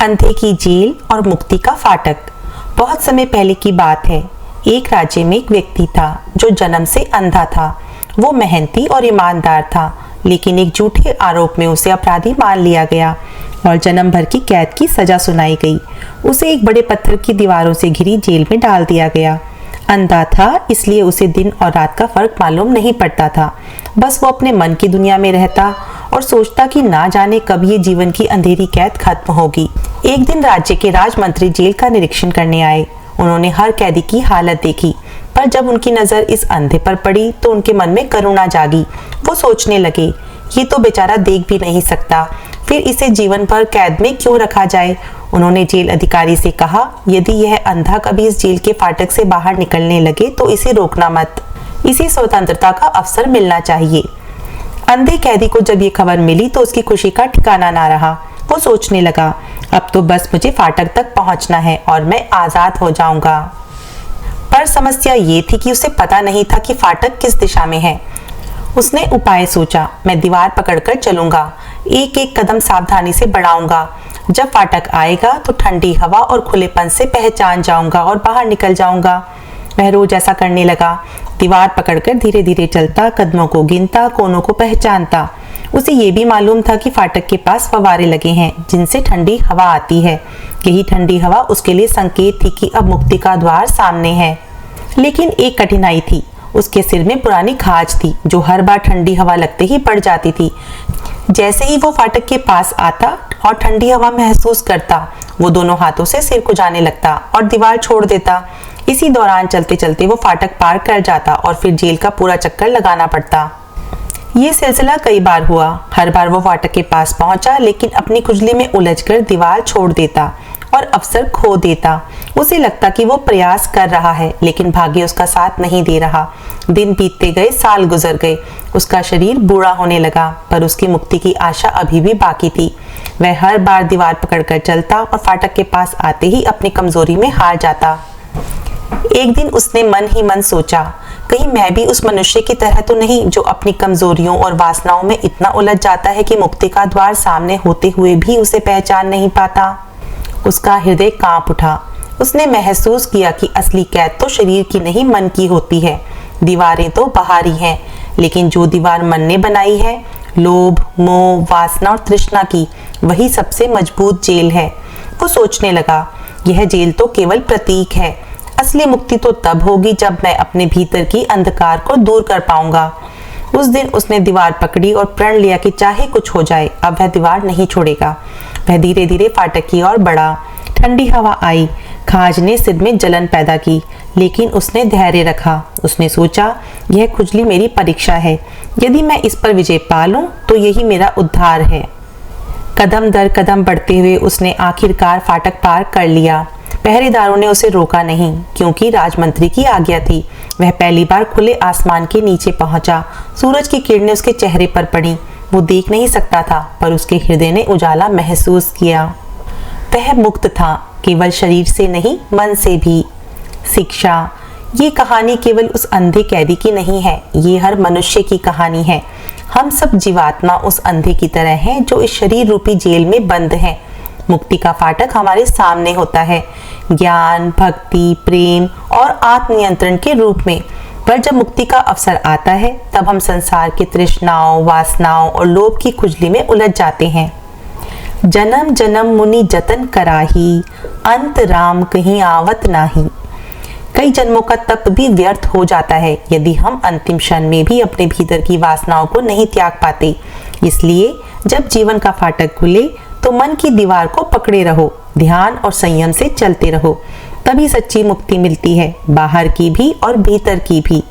अंधे की जेल और मुक्ति का फाटक। बहुत समय पहले की बात है। एक राज्य में एक व्यक्ति था जो जन्म से अंधा था। वो मेहनती और ईमानदार था, लेकिन एक झूठे आरोप में उसे अपराधी मान लिया गया और जन्म भर की कैद की सजा सुनाई गई। उसे एक बड़े पत्थर की दीवारों से घिरी जेल में डाल दिया गया। अंधा था, इसलिए उसे दिन और रात का फर्क मालूम नहीं पड़ता था। बस वो अपने मन की दुनिया में रहता और सोचता कि ना जाने कब ये जीवन की अंधेरी कैद खत्म होगी। एक दिन राज्य के राजमंत्री जेल का निरीक्षण करने आए। उन्होंने हर कैदी की हालत देखी, पर जब उनकी नजर इस अंधे पर पड़ी तो उनके मन में करुणा जागी। वो सोचने लगे, ये तो बेचारा देख भी नहीं सकता, फिर इसे जीवन भर कैद में क्यों रखा जाए। उन्होंने जेल अधिकारी से कहा, यदि यह अंधा कभी इस जेल के फाटक से बाहर निकलने लगे तो इसे रोकना मत। इसे स्वतंत्रता का अवसर मिलना चाहिए। अंधे कैदी को जब ये खबर मिली तो उसकी खुशी का ठिकाना ना रहा। वो सोचने लगा, अब तो बस मुझे फाटक तक पहुंचना है और मैं आजाद हो जाऊंगा। पर समस्या ये थी कि उसे पता नहीं था कि फाटक किस दिशा में है। उसने उपाय सोचा, मैं दीवार पकड़कर चलूंगा, एक एक कदम सावधानी से बढ़ाऊंगा। जब फाटक आएगा तो ठंडी हवा और खुलेपन से पहचान जाऊंगा और बाहर निकल जाऊंगा। वह रोज ऐसा करने लगा। दीवार पकड़कर धीरे धीरे चलता, कदमों को गिनता, कोनों को पहचानता। उसे ये भी मालूम था कि फाटक के पास फव्वारे लगे हैं जिनसे ठंडी हवा आती है। यही ठंडी हवा उसके लिए संकेत थी कि अब मुक्ति का द्वार सामने है। लेकिन एक कठिनाई थी। उसके सिर में पुरानी खाज थी जो हर बार ठंडी हवा लगते ही पड़ जाती थी। जैसे ही वो फाटक के पास आता और ठंडी हवा महसूस करता, वो दोनों हाथों से सिर को जाने लगता और दीवार छोड़ देता। इसी दौरान चलते चलते वो फाटक पार कर जाता और फिर जेल का पूरा चक्कर लगाना पड़ता। ये सिलसिला कई बार हुआ। हर बार वो फाटक के पास पहुंचा, लेकिन अपनी खुजली में उलझकर दीवार छोड़ देता और अवसर खो देता। उसे लगता कि वो प्रयास कर रहा है, लेकिन भाग्य उसका साथ नहीं दे रहा। दिन बीतते गए, साल गुजर गए। उसका शरीर बूढ़ा होने लगा, पर उसकी मुक्ति की आशा अभी भी बाकी थी। वह हर बार दीवार पकड़कर चलता और फाटक के पास आते ही अपनी कमजोरी में हार जाता। एक दिन उसने मन ही मन सोचा, कहीं मैं भी उस मनुष्य की तरह तो नहीं जो अपनी कमजोरियों और वासनाओं में इतना उलझ जाता है कि मुक्ति का द्वार सामने होते हुए भी उसे पहचान नहीं पाता। उसका हृदय कांप उठा। उसने महसूस किया कि असली कैद तो शरीर की नहीं, मन की होती है। दीवारें तो बाहरी हैं, लेकिन जो दीवार मन ने बनाई है, लोभ, मोह, वासना और तृष्णा की, वही सबसे मजबूत जेल है। वो सोचने लगा, यह जेल तो केवल प्रतीक है। असली मुक्ति तो तब होगी जब मैं अपने भीतर की अंधकार को दूर कर पाऊंगा। उस दिन उसने दीवार पकड़ी और प्रण लिया कि चाहे कुछ हो जाए, अब वह दीवार नहीं छोड़ेगा। वह धीरे धीरे फाटक की ओर बढ़ा। ठंडी हवा आई, खाज ने सिर में जलन पैदा की, लेकिन उसने धैर्य रखा। उसने सोचा, यह खुजली मेरी परीक्षा है। यदि मैं इस पर विजय पा लूं तो यही मेरा उद्धार है। कदम दर कदम बढ़ते हुए उसने आखिरकार फाटक पार कर लिया। पहरेदारों ने उसे रोका नहीं, क्योंकि राजमंत्री की आज्ञा थी। वह पहली बार खुले आसमान के नीचे पहुंचा। सूरज की किरणें उसके चेहरे पर पड़ी। वो देख नहीं सकता था, पर उसके हृदय ने उजाला महसूस किया। वह मुक्त था, केवल शरीर से नहीं, मन से भी। शिक्षा। ये कहानी केवल उस अंधे कैदी की नहीं है, ये हर मनुष्य की कहानी है। हम सब जीवात्मा उस अंधे की तरह हैं जो इस शरीर रूपी जेल में बंद हैं। मुक्ति का फाटक हमारे सामने होता है, ज्ञान, भक्ति, प्रेम और आत्मनियंत्रण के रूप में। पर जब मुक्ति का अवसर आता है, तब हम संसार की तृष्णाओं, वासनाओं और लोभ की खुजली में उलझ जाते हैं। जन्म जन्म मुनि जतन कराही, अंत राम कहीं आवत नाही। कई जन्मों का तप भी व्यर्थ हो जाता है यदि हम अंतिम क्षण में भी अपने भीतर की वासनाओं को नहीं त्याग पाते। इसलिए जब जीवन का फाटक खुले तो मन की दीवार को पकड़े रहो, ध्यान और संयम से चलते रहो। तभी सच्ची मुक्ति मिलती है, बाहर की भी और भीतर की भी।